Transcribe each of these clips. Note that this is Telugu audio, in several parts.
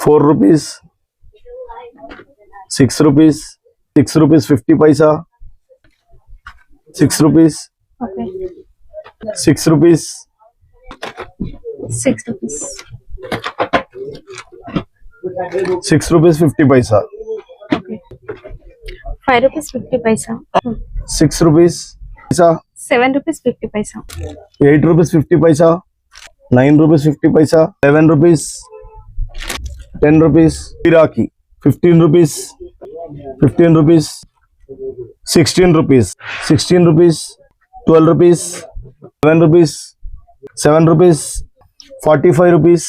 4 rupees, 6 rupees, 6 rupees 50 paisa, 6 rupees, Okay. 6 rupees, 6 rupees. 6 rupees 50 paisa, Okay. 5 rupees 50 paisa. 6 rupees paisa, 7 rupees 50 paisa. 8 rupees 50 paisa, 9 rupees 50 paisa, 11 rupees, 10 rupees, Iraqi, 15 rupees, 15 rupees, 16 rupees, 16 rupees, 12 rupees, 11 rupees, 7 rupees, 45 rupees.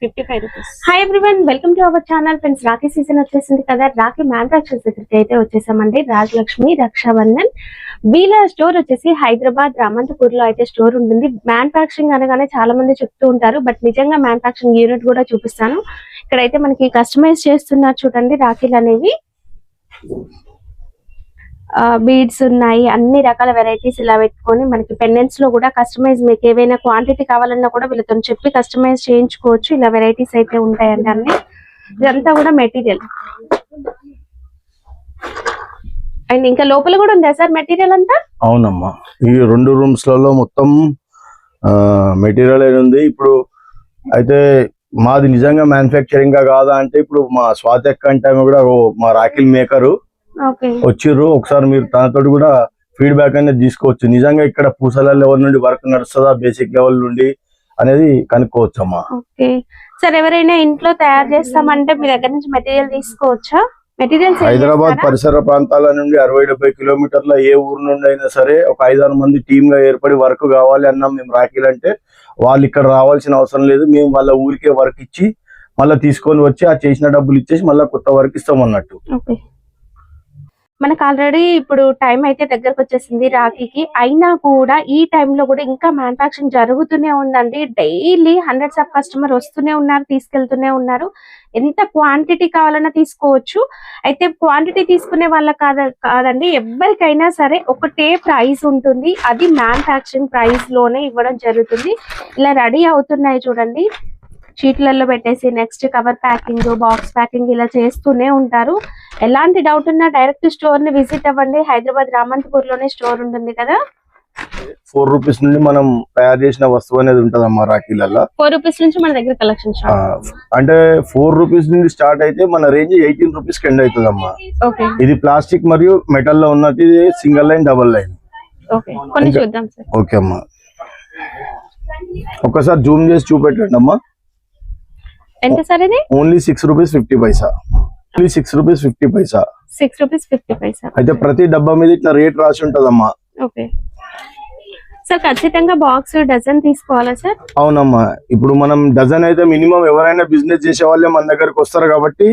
55 rupees. Hi everyone, welcome to our channel. Friends, Rakhi season వచ్చేసింది కదా. రాఖీ మ్యానుఫ్యాక్చర్స్ దగ్గరికి అయితే వచ్చేసామండి. రాజలక్ష్మి రక్షాబంధన్ వీళ్ళ స్టోర్ వచ్చేసి హైదరాబాద్ రామంతపూర్ లో అయితే స్టోర్ ఉంటుంది. మ్యానుఫ్యాక్చరింగ్ అనగానే చాలా మంది చెప్తూ ఉంటారు, బట్ నిజంగా మ్యానుఫ్యాక్చరింగ్ యూనిట్ కూడా చూపిస్తాను. ఇక్కడైతే మనకి కస్టమైజ్ చేస్తున్నారు చూడండి రాఖీలు అనేవి. బీడ్స్ ఉన్నాయి, అన్ని రకాల వెరైటీస్ ఇలా పెట్టుకొని మనకి పెండెంట్స్ లో కూడా కస్టమైజ్, మీకు ఏవైనా క్వాంటిటీ కావాలన్నా కూడా వీళ్ళతో చెప్పి కస్టమైజ్ చేయించుకోవచ్చు. ఇలా వెరైటీస్ అయితే ఉంటాయండి అన్ని. ఇదంతా కూడా మెటీరియల్. అండ్ ఇంకా లోపల కూడా ఉందా సార్ మెటీరియల్ అంతా? అవునమ్మా, ఈ 2 రూమ్స్ లలో మొత్తం మెటీరియల్ అనేది ఉంది. ఇప్పుడు అయితే మాది నిజంగా మ్యానుఫ్యాక్చరింగ్ గా కాదా అంటే, ఇప్పుడు మా స్వాతి అక్క అంటే ఆమె కూడా మా రాఖీల్ మేకరు వచ్చిర్రు. ఒకసారి మీరు తనతో కూడా ఫీడ్బ్యాక్ అనేది తీసుకోవచ్చు. నిజంగా ఇక్కడ పూసల లెవెల్ నుండి వర్క్ నడుస్తుందా, బేసిక్ లెవెల్ నుండి అనేది కనుక్కోవచ్చు అమ్మా. ఓకే సార్, ఎవరైనా ఇంట్లో తయారు చేస్తామంటే మీ దగ్గర నుంచి మెటీరియల్ తీసుకోవచ్చా? మెటీరియల్స్ హైదరాబాద్ పరిసర ప్రాంతాల నుండి 60-70 కిలోమీటర్ల ఏ ఊరు నుండి అయినా సరే ఒక 5-6 మంది టీమ్ గా ఏర్పడి వర్క్ కావాలి అన్నాం మేము రాఖీలు అంటే, వాళ్ళు ఇక్కడ రావాల్సిన అవసరం లేదు. మేము వాళ్ళ ఊరికే వర్క్ ఇచ్చి మళ్ళీ తీసుకొని వచ్చి ఆ చేసిన డబ్బులు ఇచ్చేసి మళ్ళీ కొత్త వర్క్ ఇస్తాం అన్నట్టు. మనకు ఆల్రెడీ ఇప్పుడు టైం అయితే దగ్గరకు వచ్చేసింది రాఖీకి. అయినా కూడా ఈ టైంలో కూడా ఇంకా మ్యానుఫ్యాక్చరింగ్ జరుగుతూనే ఉందండి. డైలీ హండ్రెడ్స్ ఆఫ్ కస్టమర్ వస్తూనే ఉన్నారు, తీసుకెళ్తూనే ఉన్నారు. ఎంత క్వాంటిటీ కావాలన్నా తీసుకోవచ్చు. అయితే క్వాంటిటీ తీసుకునే వాళ్ళ కాదండి, ఎవరికైనా సరే ఒకటే ప్రైస్ ఉంటుంది. అది మ్యానుఫ్యాక్చరింగ్ ప్రైస్ లోనే ఇవ్వడం జరుగుతుంది. ఇలా రెడీ అవుతున్నాయి చూడండి, షీట్లలో పెట్టేసి next cover packing, box packing ఇలా చేస్తూనే ఉంటారు. ఎలాంటి డౌట్ ఉన్నా డైరెక్ట్ స్టోర్ ని విజిట్ అవ్వండి. హైదరాబాద్ రామంతపూర్ లోనే స్టోర్ ఉంటుంది కదా. 4 రూపీస్ నుండి మనం తయారు చేసిన వస్తువు అనేది ఉంటదమ్మా రాఖీలల్లో. 4 రూపీస్ నుంచి మన దగ్గర కలెక్షన్ అంటే 4 రూపీస్ నుండి స్టార్ట్ అయితే మన రేంజ్ 18 రూపీస్ కి ఎండ్ అవుతుందమ్మా. ఇది ప్లాస్టిక్ మరియు మెటల్ లో ఉన్నది, single line, double line. Okay అమ్మా, ఒకసారి జూమ్ చేసి చూపెట్టండి అమ్మా. ఎంత సార్ ఇది? ఓన్లీ 6 రూపీస్ 50 పైసా. 6 రూపీస్ 50 పైసా. 6 రూపీస్ 50 పైసా. అయితే ప్రతి డబ్బా మీద ఇట్లా రేట్ రాసి ఉంటదమ్మా. ఓకే సార్, ఖచ్చితంగా బాక్స్ డజన్ తీసుకోవాలా సార్? అవునమ్మా, ఇప్పుడు మనం డజన్ అయితే మినిమం ఎవరైనా బిజినెస్ చేసే వాళ్ళే మన దగ్గరకు వస్తారు కాబట్టి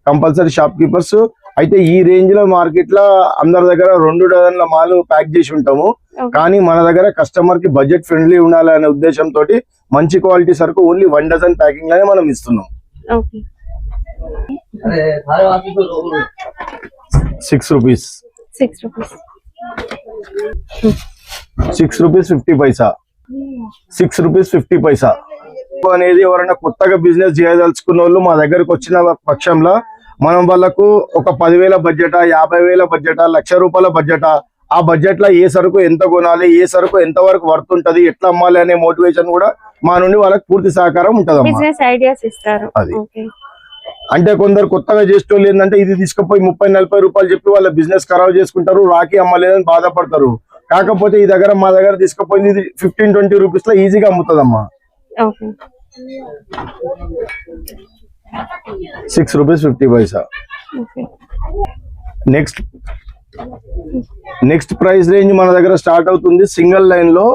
కంపల్సరీ షాప్ కీపర్స్. అయితే ఈ రేంజ్ లో మార్కెట్ లో అందరి దగ్గర 2 డజన్ల మాల్ ప్యాక్ చేసి ఉంటాము. కానీ మన దగ్గర కస్టమర్ కి బడ్జెట్ ఫ్రెండ్లీ ఉండాలనే ఉద్దేశంతో మంచి క్వాలిటీ సరుకు ఓన్లీ 1 డజన్ ప్యాకింగ్ లానే మనం ఇస్తున్నాం. 6 రూపీస్. 6 రూపీస్. 6 రూపీస్ 50 పైసా. 6 రూపీస్ 50 పైసా అనేది ఎవరైనా కొత్తగా బిజినెస్ చేయదలుచుకున్న వాళ్ళు మా దగ్గరకు వచ్చిన పక్షంలో మనం వాళ్ళకు ఒక 10,000 బడ్జెటా, 50,000 బడ్జెటా, ₹1,00,000 బడ్జెటా, ఆ బడ్జెట్ లో ఏ సరుకు ఎంత కొనాలి, ఏ సరుకు ఎంత వరకు వర్త్ ఉంటది, ఎట్లా అమ్మాలి అనే మోటివేషన్ కూడా మా నుండి వాళ్ళకి పూర్తి సహకారం ఉంటది. అది అంటే కొందరు కొత్తగా చేసేటోళ్ళు ఏంటంటే ఇది తీసుకుపోయి 30-40 రూపాయలు చెప్పి వాళ్ళ బిజినెస్ ఖరాబ్ చేసుకుంటారు, రాఖీ అమ్మలేదని బాధపడతారు. కాకపోతే ఈ దగ్గర మా దగ్గర తీసుకుపోయింది ఇది 15-20 రూపీస్ లో ఈజీగా అమ్ముతుందమ్మా. 6 rupees 50 paisa. Next price range మన దగ్గర స్టార్ట్ అవుతుంది సింగిల్ లైన్ లో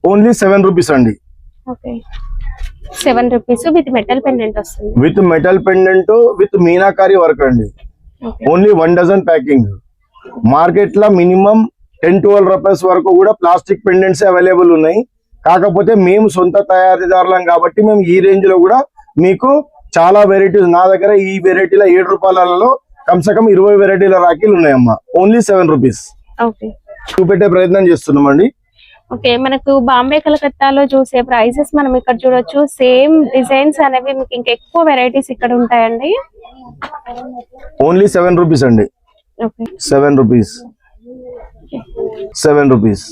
ఓన్లీ 7 రూపీస్ అండి. 7 రూపీస్ విత్ మెటల్ పెండెంట్ వస్తుంది. With metal pendant with meenakari work అండి. Only 1 dozen packing. మార్కెట్ లో మినిమం 10-12 రూపీస్ వరకు కూడా ప్లాస్టిక్ పెండెంట్స్ అవైలబుల్ ఉన్నాయి. కాకపోతే మేము సొంత తయారీదారులం కాబట్టి మేము ఈ రేంజ్ లో కూడా మీకు చాలా వెరైటీస్, నా దగ్గర ఈ వెరైటీల 7 రూపాయలలో కమ్సకం 20 వెరైటీల రాఖీలు ఉన్నాయమ్మా. ఓన్లీ 7 రూపీస్ చూపెట్టే ప్రయత్నం చేస్తున్నామండి. ఓకే, మనకు బాంబే కలకత్తాలో చూసే ప్రైసెస్ మనం ఇక్కడ చూడొచ్చు. సేమ్ డిజైన్స్ అనేవి మీకు ఇంకా ఎక్కువ వెరైటీస్ ఇక్కడ ఉంటాయండి. ఓన్లీ 7 రూపీస్ అండి. Okay 7 rupees, 7 rupees.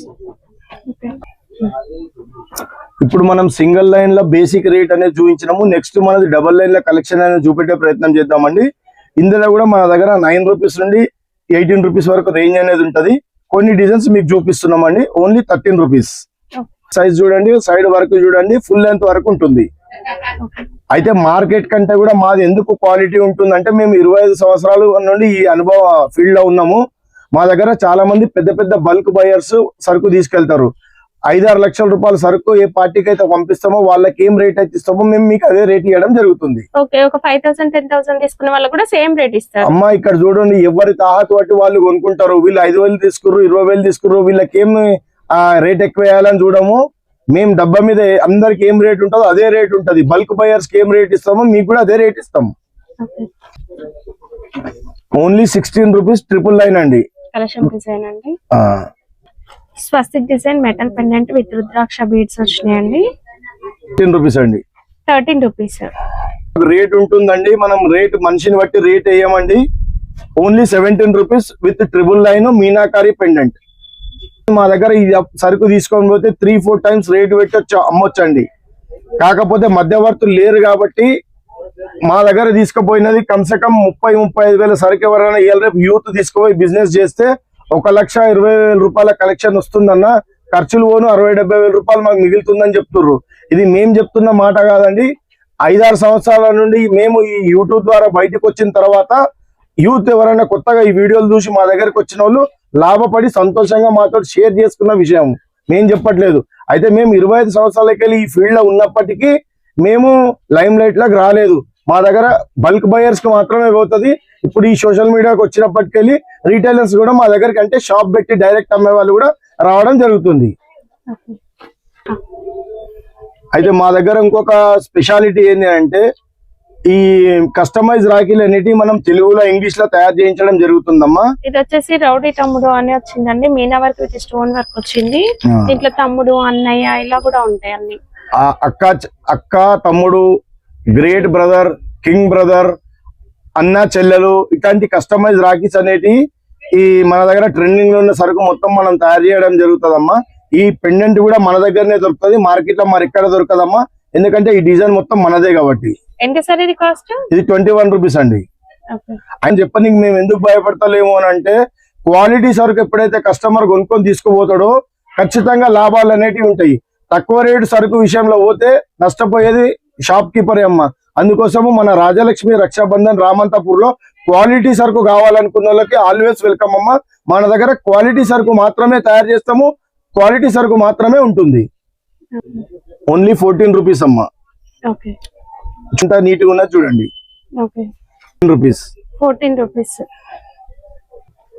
ఇప్పుడు మనం సింగిల్ లైన్ లో బేసిక్ రేట్ అనేది చూపించినాము. నెక్స్ట్ మనది డబుల్ లైన్ లో కలెక్షన్ అనేది చూపెట్టే ప్రయత్నం చేద్దామండి. ఇందులో కూడా మన దగ్గర 9 రూపీస్ నుండి 18 రూపీస్ వరకు రేంజ్ అనేది ఉంటది. కొన్ని డిజైన్స్ మీకు చూపిస్తున్నామండి. Only 13 rupees. సైజ్ చూడండి, సైడ్ వరకు చూడండి, ఫుల్ లెంత్ వరకు ఉంటుంది. అయితే మార్కెట్ కంటే కూడా మాది ఎందుకు క్వాలిటీ ఉంటుందంటే మేము 25 సంవత్సరాల నుండి ఈ అనుభవ ఫీల్డ్ లో ఉన్నాము. మా దగ్గర చాలా మంది పెద్ద పెద్ద బల్క్ బయర్స్ సరుకు తీసుకెళ్తారు. 5-6 లక్షల రూపాయల సరుకు ఏ పార్టీకి అయితే పంపిస్తామో వాళ్ళకి ఏం రేట్ అయితే ఇస్తామో మేము మీకు అదే రేట్ ఇవ్వడం జరుగుతుంది. ఓకే, ఒక 5,000 10,000 తీసుకున్న వాళ్ళకి కూడా సేమ్ రేట్ ఇస్తారు. అమ్మా ఇక్కడ చూడండి, ఎవరి తాహతు బట్టి వాళ్ళు కొనుక్కుంటారు. వీళ్ళు 5,000 తీసుకుర్రు, 20,000 తీసుకుర్రు, వీళ్ళకి ఏం రేట్ ఎక్కువ వేయాలని చూడము. మేము డబ్బా మీద అందరికి ఏం రేట్ ఉంటుందో అదే రేట్ ఉంటది. బల్క్ బయర్స్ కి ఏం రేట్ ఇస్తామో మీకు కూడా అదే రేట్ ఇస్తాము. ఓన్లీ 16 రూపీస్ 999 అండి. కలెక్షన్ డిజైన్ అండి. స్వస్తిక్ design metal pendant with rudraksha beads వచ్చినాయండి. 15 రూపీస్ అండి. 13 రూపీస్ రేట్ ఉంటుందండి. మనం రేట్ మనిషిని బట్టి రేట్ వేయమండి. Only 17 rupees with 999 meenakari pendant. మా దగ్గర ఈ సరుకు తీసుకొని పోతే 3-4 టైమ్స్ రేట్ పెట్టి అమ్మొచ్చండి. కాకపోతే మధ్యవర్తులు లేరు కాబట్టి మా దగ్గర తీసుకుపోయినది కమ్సే కమ్ 30-35 వేల సరుకు ఎవరైనా రేపు యూత్ తీసుకుపోయి బిజినెస్ చేస్తే 1,20,000 రూపాయల కలెక్షన్ వస్తుందన్న. ఖర్చులు పోను 60-70 వేల రూపాయలు మాకు మిగులుతుందని చెప్తుర్రు. ఇది మేము చెప్తున్న మాట కాదండి. 5-6 సంవత్సరాల నుండి మేము ఈ యూట్యూబ్ ద్వారా బయటకు వచ్చిన తర్వాత యూత్ ఎవరైనా కొత్తగా ఈ వీడియోలు చూసి మా దగ్గరకు వచ్చిన వాళ్ళు లాభపడి సంతోషంగా మాతో షేర్ చేసుకున్న విషయం మేము చెప్పట్లేదు. అయితే మేము 25 సంవత్సరాలకెళ్ళి ఈ ఫీల్డ్ లో ఉన్నప్పటికీ మేము లైమ్ లైట్ లకు రాలేదు. మా దగ్గర బల్క్ బయర్స్ కి మాత్రమే పోతుంది. ఇప్పుడు ఈ సోషల్ మీడియాకి వచ్చినప్పటికెళ్ళి రీటైలర్స్ కూడా మా దగ్గరికి అంటే షాప్ పెట్టి డైరెక్ట్ అమ్మే వాళ్ళు కూడా రావడం జరుగుతుంది. అయితే మా దగ్గర ఇంకొక స్పెషాలిటీ ఏంటి అంటే ఈ కస్టమైజ్ రాఖీలు అనేటివి మనం తెలుగులో ఇంగ్లీష్ లో తయారు చేయించడం జరుగుతుందమ్మా. ఇది వచ్చేసి రౌడీ తమ్ముడు అని వచ్చిందండి. Meena work with stone work వచ్చింది. దీంట్లో తమ్ముడు, అన్నయ్య ఇలా కూడా ఉంటాయి అన్ని. అక్క, తమ్ముడు, గ్రేట్ బ్రదర్, కింగ్ బ్రదర్, అన్న, చెల్లెలు ఇట్లాంటి కస్టమైజ్ రాఖీస్ అనేటి ఈ మన దగ్గర ట్రెండింగ్ లో ఉన్న సరుకు మొత్తం మనం తయారు చేయడం జరుగుతుందమ్మా. ఈ పెండెంట్ కూడా మన దగ్గరనే దొరుకుతుంది. మార్కెట్ లో మరి ఎక్కడ దొరకదమ్మా. ఎందుకంటే ఈ డిజైన్ మొత్తం మనదే కాబట్టి. ఎంత సార్ ఇది కాస్ట్? ఇది 21 రూపీస్ అండి. ఆయన చెప్పనీకి మేము ఎందుకు భయపడతలేము అని అంటే క్వాలిటీ సరుకు ఎప్పుడైతే కస్టమర్ కొనుక్కొని తీసుకుపోతాడో ఖచ్చితంగా లాభాలు అనేటివి ఉంటాయి. తక్కువ రేటు సరుకు విషయంలో పోతే నష్టపోయేది షాప్ కీపరే అమ్మ. అందుకోసము మన రాజలక్ష్మి రక్షాబంధన్ రామంతపూర్ లో క్వాలిటీ సరుకు కావాలనుకున్న వాళ్ళకి ఆల్వేస్ వెల్కమ్ అమ్మ. మన దగ్గర క్వాలిటీ సరుకు మాత్రమే తయారు చేస్తాము. క్వాలిటీ సరుకు మాత్రమే ఉంటుంది. ఓన్లీ 14 రూపీస్ అమ్మ. ఇంత నీట్ గా ఉన్నది చూడండి. 14 రూపీస్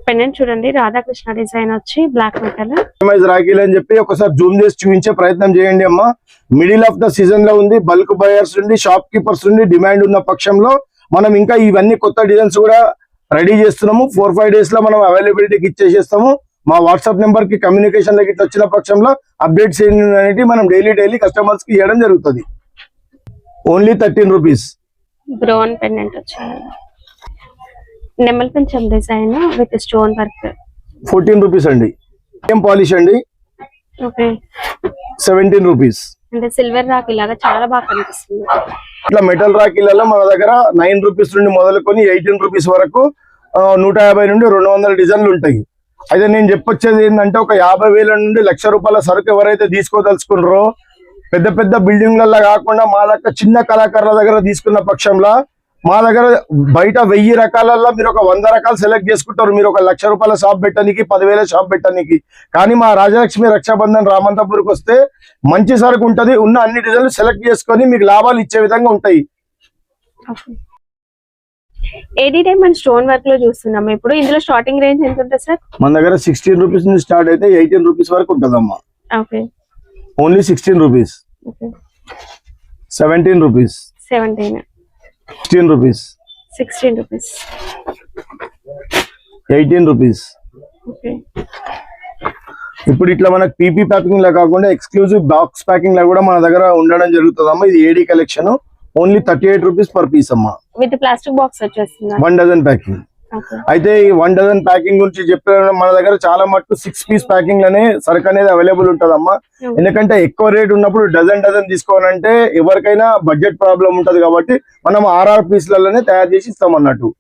పెండెంట్ చూడండి. రాధాకృష్ణ డిజైన్ వచ్చి బ్లాక్ మెటల్ రాఖీలు అని చెప్పి ఒకసారి జూమ్ చేసి చూపించే ప్రయత్నం చేయండి అమ్మా. మిడిల్ ఆఫ్ ద సీజన్ లో ఉంది. బల్క్ బయర్స్ నుండి, షాప్ కీపర్స్ నుండి డిమాండ్ ఉన్న పక్షంలో మనం ఇంకా ఇవన్నీ కొత్త డిజైన్స్ కూడా రెడీ చేస్తున్నాము. 4-5 డేస్ లో మనం అవైలబిలిటీకి ఇచ్చేసేస్తాము. మా వాట్సాప్ నెంబర్ కి కమ్యూనికేషన్ లకి వచ్చిన పక్షంలో అప్డేట్స్ అనేది మనం డైలీ కస్టమర్స్ కి ఇవ్వడం జరుగుతుంది. Only 13 rupees. బ్రౌన్ పెండెంట్ వచ్చింది. నెమల్ పెంచం design with stone work 14 rupees అండి. ఏం పాలిష్ అండి. 17 రూపీస్. అంటే సిల్వర్ రాఖీ లాగా చాలా బాగా కనిపిస్తుంది. ఇట్లా మెటల్ రాఖీలలో మన దగ్గర 9 రూపీస్ నుండి మొదలుకొని 18 రూపీస్ వరకు 150 నుండి 200 డిజైన్లు ఉంటాయి. అయితే నేను చెప్పొచ్చేది ఏంటంటే ఒక 50,000 నుండి 1,00,000 రూపాయల సరుకు ఎవరైతే తీసుకోదలుచుకున్నారో పెద్ద పెద్ద బిల్డింగ్లలో కాకుండా మా దగ్గర చిన్న కళాకారుల దగ్గర తీసుకున్న పక్షంలో మా దగ్గర బయట 1000 రకాలలో మీరు ఒక 100 రకాలు సెలెక్ట్ చేసుకుంటారు. మీరు ఒక 1,00,000 రూపాయల షాప్ పెట్టడానికి, 10,000 షాప్ పెట్టడానికి. కానీ మా రాజలక్ష్మి రక్షాబంధన్ రామంతపూర్కి వస్తే మంచి సరుకు ఉంటది. ఉన్న అన్ని డిజైన్లు సెలెక్ట్ చేసుకొని మీకు లాభాలు ఇచ్చే విధంగా ఉంటాయి. ఏడీ డైమండ్ స్టోన్ వర్క్ లో చూస్తున్నాము. ఇప్పుడు ఇందులో స్టార్టింగ్ రేంజ్ ఎంత ఉంటుంది సార్? మన దగ్గర 16 రూపీస్ నుంచి స్టార్ట్ అయితే 18 రూపీస్ వరకు ఉంటదమ్మా. Only 16 rupees. 17 rupees. 16 rupees. 18 rupees. ఇప్పుడు ఇట్లా మనకు పీపీ ప్యాకింగ్ లా కాకుండా ఎక్స్క్లూజివ్ బాక్స్ ప్యాకింగ్ లా కూడా మన దగ్గర ఉండడం జరుగుతుందమ్మా. ఇది AD collection, only 38 rupees per piece అమ్మా. విత్ ప్లాస్టిక్ బాక్స్ వచ్చేస్తుంది. 1 డజన్ ప్యాకింగ్. అయితే ఈ 1 డజన్ ప్యాకింగ్ గురించి చెప్పిన మన దగ్గర చాలా మటుకు 6 పీస్ ప్యాకింగ్ లోనే సరుకు అనేది అవైలబుల్ ఉంటదమ్మా. ఎందుకంటే ఎక్కువ రేట్ ఉన్నప్పుడు డజన్ తీసుకోవాలంటే ఎవరికైనా బడ్జెట్ ప్రాబ్లం ఉంటది కాబట్టి మనం 6 పీస్లలోనే తయారు చేసి ఇస్తాం అన్నట్టు.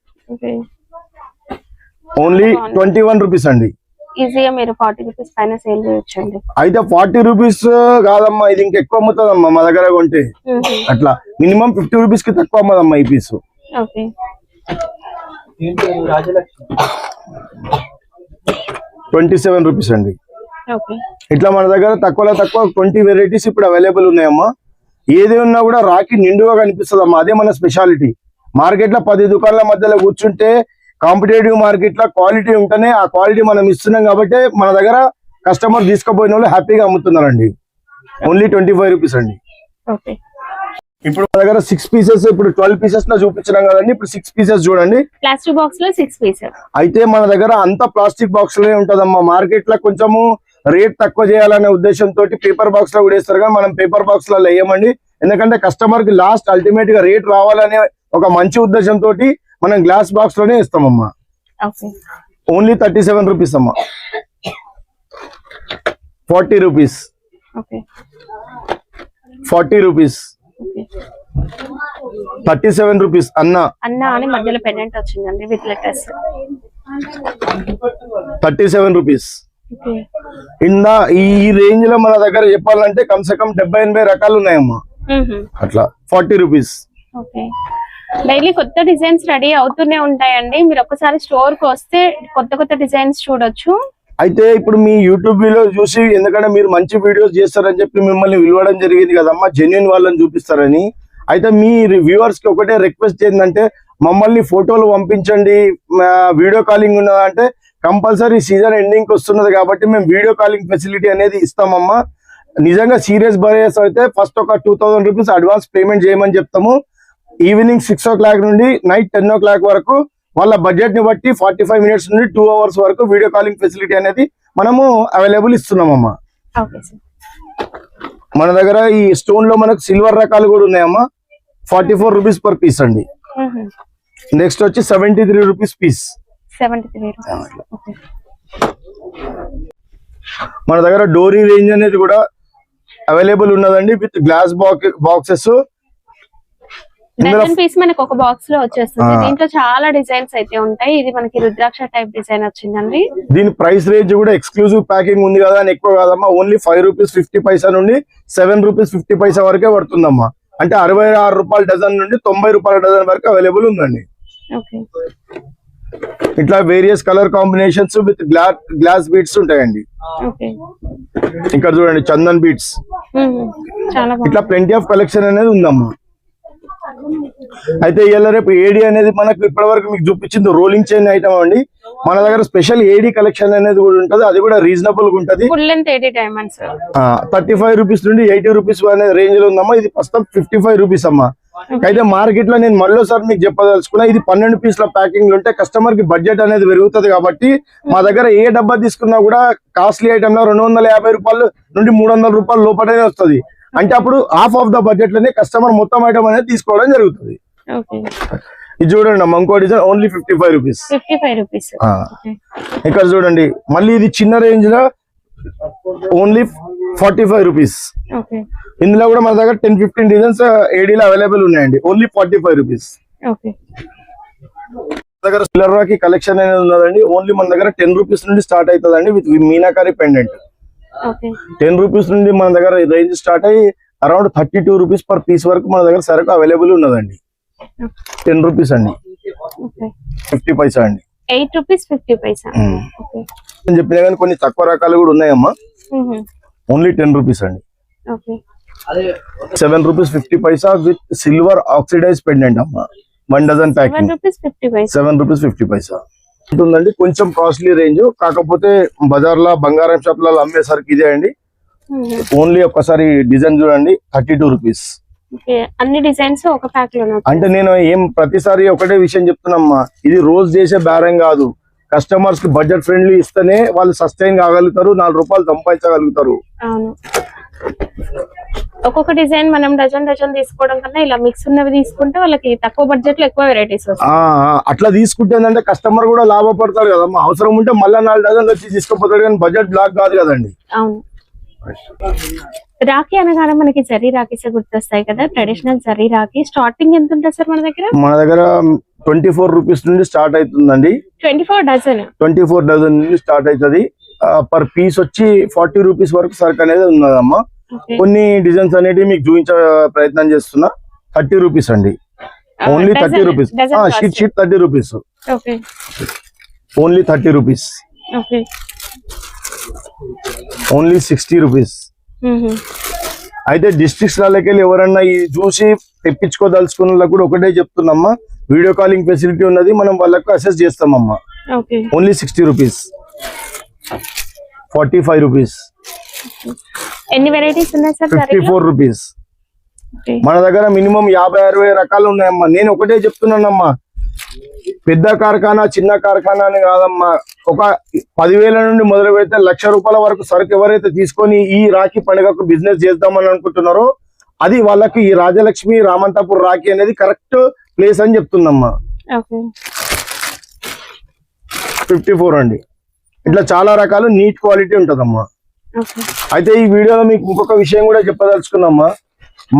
ఓన్లీ 21 రూపీస్ అండి. ఈజీగా మీరు 40 రూపీస్ పైన సేల్ చేయొచ్చండి. అయితే 40 రూపీస్ కాదమ్మా, ఇది ఇంకా ఎక్కువ అమ్ముతుందమ్మా మా దగ్గర కొంటే. అట్లా మినిమం 50 రూపీస్ కి తక్కువ అమ్మదమ్మా ఈ పీస్. 27 రూపీస్ అండి. ఇట్లా మన దగ్గర తక్కువలో తక్కువ 20 వెరైటీస్ ఇప్పుడు అవైలబుల్ ఉన్నాయమ్మా. ఏది ఉన్నా కూడా రాఖీ నిండుగా కనిపిస్తుంది అమ్మా, అదే మన స్పెషాలిటీ. మార్కెట్ లో 10 దుకాణాల మధ్యలో కూర్చుంటే కాంపిటేటివ్ మార్కెట్ లో క్వాలిటీ ఉంటేనే ఆ క్వాలిటీ మనం ఇస్తున్నాం కాబట్టి మన దగ్గర కస్టమర్ తీసుకుపోయిన వాళ్ళు హ్యాపీగా అమ్ముతున్నారండి. ఓన్లీ 25 రూపీస్ అండి. ఇప్పుడు మన దగ్గర 6 పీసెస్, ఇప్పుడు 12 పీసెస్ లో చూపించినాం కదండి, ఇప్పుడు 6 పీసెస్ చూడండి. ప్లాస్టిక్ బాక్స్ లో 6 పీసెస్. అయితే మన దగ్గర అంతా ప్లాస్టిక్ బాక్స్ లోనే ఉంటదమ్మా. మార్కెట్ లో కొంచెము రేట్ తక్కువ చేయాలనే ఉద్దేశంతో పేపర్ బాక్స్ లో కూడా వేస్తారు, కానీ మనం పేపర్ బాక్స్ లో వేయమండి. ఎందుకంటే కస్టమర్ కి లాస్ట్ అల్టిమేట్ గా రేట్ రావాలనే ఒక మంచి ఉద్దేశంతో మనం గ్లాస్ బాక్స్ లోనే ఇస్తామమ్మా. ఓన్లీ 37 రూపీస్ అమ్మా. 40 రూపీస్. 40 రూపీస్. 37 రూపీస్. అన్న అని మధ్యలో పెండెంట్ వచ్చిందండి విత్ లెటర్స్. 37 రూపీస్. ఈ రేంజ్ లో మన దగ్గర చెప్పాలంటే కమ్సే కమ్ 70-80 రకాలు ఉన్నాయమ్మా. అట్లా 40 రూపీస్. డైలీ కొత్త డిజైన్స్ రెడీ అవుతూనే ఉంటాయండి. మీరు ఒక్కసారి స్టోర్ కి వస్తే కొత్త డిజైన్స్ చూడొచ్చు. అయితే ఇప్పుడు మీ యూట్యూబ్ వీడియో చూసి, ఎందుకంటే మీరు మంచి వీడియోస్ చేస్తారని చెప్పి మిమ్మల్ని పిలవడం జరిగింది కదమ్మా, జెన్యూన్ వాళ్ళని చూపిస్తారని. అయితే మీ వ్యూవర్స్ కి ఒకటే రిక్వెస్ట్ ఏంటంటే మమ్మల్ని ఫోటోలు పంపించండి, వీడియో కాలింగ్ ఉన్నదంటే కంపల్సరీ సీజన్ ఎండింగ్ కి వస్తున్నది కాబట్టి మేము వీడియో కాలింగ్ ఫెసిలిటీ అనేది ఇస్తామమ్మా. నిజంగా సీరియస్ బయర్స్ అయితే ఫస్ట్ ఒక 2000 రూపీస్ అడ్వాన్స్ పేమెంట్ చేయమని చెప్తాము. ఈవినింగ్ 6 o'clock నుండి నైట్ 10 o'clock వరకు వాళ్ళ బడ్జెట్ ని బట్టి 45 minutes నుండి 2 hours వరకు వీడియో కాలింగ్ ఫెసిలిటీ అనేది మనము అవైలబుల్ ఇస్తున్నామమ్మా. మన దగ్గర ఈ స్టోన్ లో మనకు సిల్వర్ రకాలు కూడా ఉన్నాయమ్మా. 44 రూపీస్ పర్ పీస్ అండి. నెక్స్ట్ వచ్చి 73 రూపీస్ పీస్. మన దగ్గర డోరీ రేంజ్ అనేది కూడా అవైలబుల్ ఉన్నదండి విత్ గ్లాస్ బాక్సెస్. పీస్ మనకి ఒక బాక్స్ లో వచ్చేస్తుంది. దీంట్లో చాలా డిజైన్స్ అయితే ఉంటాయి. ఇది మనకి రుద్రాక్ష టైప్ డిజైన్ వచ్చిందండి. దీని ప్రైస్ రేంజ్ కూడా ఎక్స్క్లూజివ్ ప్యాకింగ్ ఉంది కదా అని ఎక్కువ కాదమ్మా. ఓన్లీ 5 రూపీస్ 50 పైసా నుండి 7 రూపీస్ 50 పైసా వరకే పడుతుందమ్మా. అంటే 66 రూపాయల డజన్ నుండి 90 రూపాయల డజన్ వరకు అవైలబుల్ ఉందండి. ఇట్లా various colour combinations with glass beads ఉంటాయండి. ఇక్కడ చూడండి చందన్ బీట్స్. ఇట్లా ప్లెంటీ ఆఫ్ కలెక్షన్ అనేది ఉందమ్మా. అయితే ఇవాళ రేపు ఏడీ అనేది మనకు ఇప్పటి వరకు మీకు చూపించింది రోలింగ్ చైన్ ఐటమ్ అండి. మన దగ్గర స్పెషల్ ఏడీ కలెక్షన్ అనేది కూడా ఉంటది, అది కూడా రీజనబుల్ గా ఉంటది. 35 రూపీస్ నుండి 80 రూపీస్ అనే రేంజ్ లో ఉందమ్మా. ఇది ప్రస్తుతం 55 రూపీస్ అమ్మా. అయితే మార్కెట్ లో నేను మళ్ళీసారి మీకు చెప్పదలుచుకున్నా, ఇది 12 పీస్ల ప్యాకింగ్ ఉంటే కస్టమర్ కి బడ్జెట్ అనేది పెరుగుతుంది కాబట్టి మా దగ్గర ఏ డబ్బా తీసుకున్నా కూడా కాస్ట్లీ ఐటమ్ లో 250 రూపాయలు నుండి 300 రూపాయలు లోపలనే వస్తుంది. అంటే అప్పుడు హాఫ్ ఆఫ్ ద బడ్జెట్ లోనే కస్టమర్ మొత్తం ఐటమ్ అనేది తీసుకోవడం జరుగుతుంది. ఇది చూడండి అమ్మ, ఇంకో డిజైన్ ఓన్లీ 55 రూపీస్. ఇక్కడ చూడండి మళ్ళీ ఇది చిన్న రేంజ్ లో ఓన్లీ 45 రూపీస్. ఇందులో కూడా మన దగ్గర 10-15 డిజైన్స్ ఏడీలో అవైలబుల్ ఉన్నాయండి. Only 45 rupees. దగ్గర సిల్వర్ రాఖీ కలెక్షన్ అనేది ఉన్నదండి. ఓన్లీ మన దగ్గర 10 రూపీస్ నుండి స్టార్ట్ అవుతుందండి విత్ మీనాకారి పెండెంట్. 10 రూపీస్ నుండి మన దగ్గర రేంజ్ స్టార్ట్ అయ్యి అరౌండ్ 32 రూపీస్ పర్ పీస్ వరకు మన దగ్గర సరుకు అవైలబుల్ ఉన్నదండి. 10 రూపీస్ అండి. 50 పైసా అండి. 8 రూపీస్ 50 పైసా. నేను చెప్పినా కానీ కొన్ని తక్కువ రకాలు కూడా ఉన్నాయమ్మా. ఓన్లీ 10 రూపీస్ అండి. 7 rupees 50 Paisa with silver oxidise pendant అమ్మా. 1 డజన్ ప్యాకింగ్ 7 రూపీస్ 50 పైసా ఉంటుందండి. కొంచెం కాస్ట్లీ రేంజ్, కాకపోతే బజార్ లో బంగారం షాప్ లో అమ్మేసరికి ఇదే అండి. ఓన్లీ ఒక్కసారి డిజైన్ చూడండి 32 రూపీస్. అన్ని డిజైన్స్ ఒక ప్యాక్ లో. అంటే నేను ప్రతిసారి ఒకటే విషయం చెప్తున్నామ్మా, ఇది రోజు చేసే బేరం కాదు. కస్టమర్స్ కి బడ్జెట్ ఫ్రెండ్లీ ఇస్తేనే వాళ్ళు సస్టైన్ కాగలుగుతారు, 4 రూపాయలు సంపాదించగలుగుతారు. అవును, ఒక్కొక్క డిజైన్ మనం డజన్ తీసుకోవడం కన్నా ఇలా మిక్స్ ఉన్నవి తీసుకుంటే వాళ్ళకి తక్కువ బడ్జెట్ లో ఎక్కువ వెరైటీస్ వస్తాయి. అట్లా తీసుకుంటే ఏంటంటే కస్టమర్ కూడా లాభపడతారు కదమ్మా. అవసరం ఉంటే మళ్ళీ 4 డజన్లు వచ్చి తీసుకుపోతాడు, కానీ బడ్జెట్ బ్లాక్ కాదు కదండి. అవును. రాఖీ అనగానే మనకి జరీ రాఖీస్ గుర్తొస్తాయి కదా. ట్రెడిషనల్ జరీ రాఖీ స్టార్టింగ్ ఎంత ఉంటుంది సార్ మన దగ్గర? మన దగ్గర 24 రూపీస్ నుండి స్టార్ట్ అవుతుందండి. 24 డజన్ నుండి స్టార్ట్ అవుతుంది. పర్ పీస్ వచ్చి 40 రూపీస్ వరకు సరుకు అనేది ఉన్నదమ్మా. కొన్ని డిజైన్స్ అనేటివి మీకు చూపించే ప్రయత్నం చేస్తున్నా. 30 రూపీస్ అండి, only 30 rupees. Sheet 30 rupees, only 30 rupees, only 60 rupees. అయితే డిస్ట్రిక్ట్స్ లకి ఎవరన్నా ఈ చూసి తెప్పించుకోదలుచుకున్న వాళ్ళకి కూడా ఒకటే చెప్తున్నామ్మా, వీడియో కాలింగ్ ఫెసిలిటీ ఉన్నది, మనం వాళ్ళకు అసెస్ చేస్తామమ్మా. Only 60 rupees, 45 rupees. ఎన్ని వెరైటీస్ ఉన్నాయి సార్? 54 రూపీస్. మన దగ్గర మినిమం 50-60 రకాలు ఉన్నాయమ్మా. నేను ఒకటే చెప్తున్నానమ్మా, పెద్ద కార్ఖానా చిన్న కార్ఖానా అని కాదమ్మా. ఒక 10,000 నుండి మొదలు పెడితే 1,00,000 రూపాయల వరకు సరుకు ఎవరైతే తీసుకొని ఈ రాఖీ పండుగకు బిజినెస్ చేద్దామని అనుకుంటున్నారో అది వాళ్ళకి ఈ రాజలక్ష్మి రామంతాపూర్ రాఖీ అనేది కరెక్ట్ ప్లేస్ అని చెప్తుందమ్మా. 54 అండి. ఇట్లా చాలా రకాలు నీట్ క్వాలిటీ ఉంటదమ్మా. అయితే ఈ వీడియోలో మీకు ఇంకొక విషయం కూడా చెప్పదలుచుకున్నామ్మా.